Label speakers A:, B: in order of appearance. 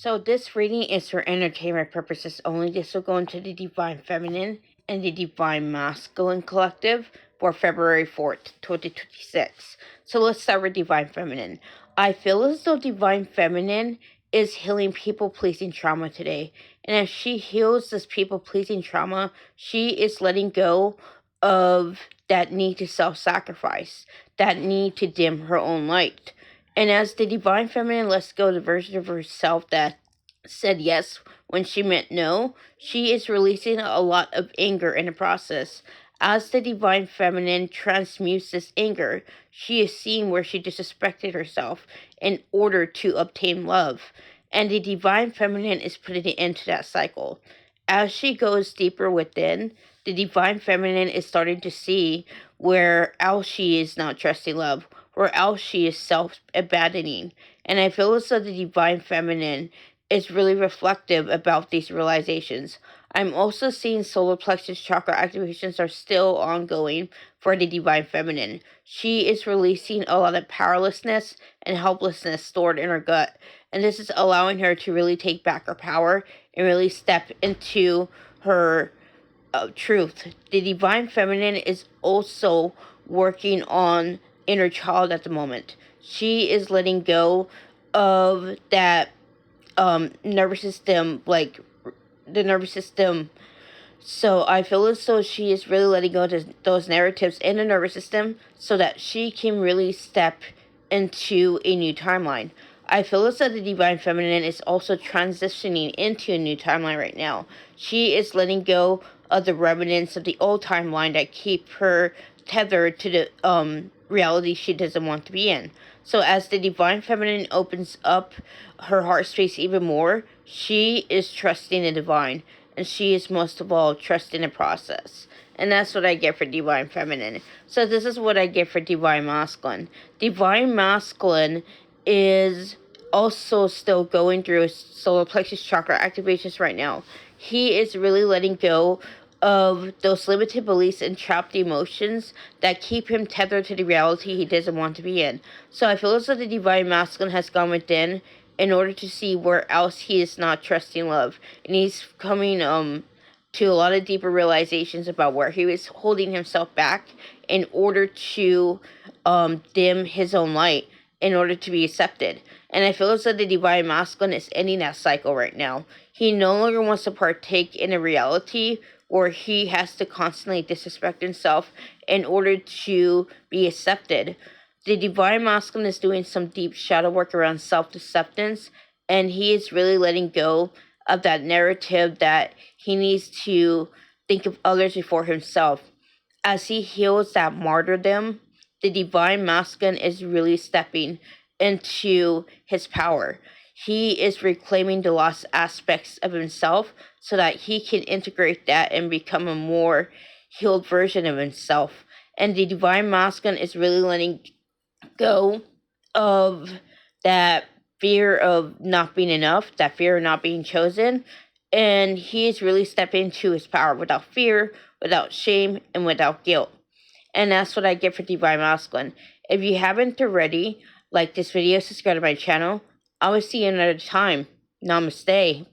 A: So this reading is for entertainment purposes only. This will go into the Divine Feminine and the Divine Masculine Collective for February 4th, 2026. So let's start with Divine Feminine. I feel as though Divine Feminine is healing people-pleasing trauma today. And as she heals this people-pleasing trauma, she is letting go of that need to self-sacrifice, that need to dim her own light. And as the Divine Feminine lets go the version of herself that said yes when she meant no, she is releasing a lot of anger in the process. As the Divine Feminine transmutes this anger, she is seeing where she disrespected herself in order to obtain love. And the Divine Feminine is putting an end to that cycle. As she goes deeper within, the Divine Feminine is starting to see where else she is not trusting love, or else she is self-abandoning. And I feel as though the Divine Feminine is really reflective about these realizations. I'm also seeing solar plexus chakra activations are still ongoing for the Divine Feminine. She is releasing a lot of powerlessness and helplessness stored in her gut. And this is allowing her to really take back her power and really step into her truth. The Divine Feminine is also working on inner child at the moment. She is letting go of that nervous system, like the nervous system. So I feel as though she is really letting go of those narratives in the nervous system so that she can really step into a new timeline. I feel as though the Divine Feminine is also transitioning into a new timeline right now. She is letting go of the remnants of the old timeline that keep her tethered to the reality she doesn't want to be in. So as the Divine Feminine opens up her heart space even more, she is trusting the divine, and she is most of all trusting the process. And that's what I get for Divine Feminine. So this is what I get for Divine Masculine. Divine Masculine is also still going through solar plexus chakra activations right now. He is really letting go of those limited beliefs and trapped emotions that keep him tethered to the reality he doesn't want to be in. So I feel as though the Divine Masculine has gone within in order to see where else he is not trusting love. And he's coming to a lot of deeper realizations about where he was holding himself back in order to dim his own light in order to be accepted. And I feel as though the Divine Masculine is ending that cycle right now. He no longer wants to partake in a reality where he has to constantly disrespect himself in order to be accepted. The Divine Masculine is doing some deep shadow work around self-acceptance, and he is really letting go of that narrative that he needs to think of others before himself. As he heals that martyrdom, the Divine Masculine is really stepping into his power. He is reclaiming the lost aspects of himself so that he can integrate that and become a more healed version of himself. And the Divine Masculine is really letting go of that fear of not being enough, that fear of not being chosen. And he is really stepping into his power without fear, without shame, and without guilt. And that's what I get for Divine Masculine. If you haven't already, like this video, subscribe to my channel. I will see you another time. Namaste.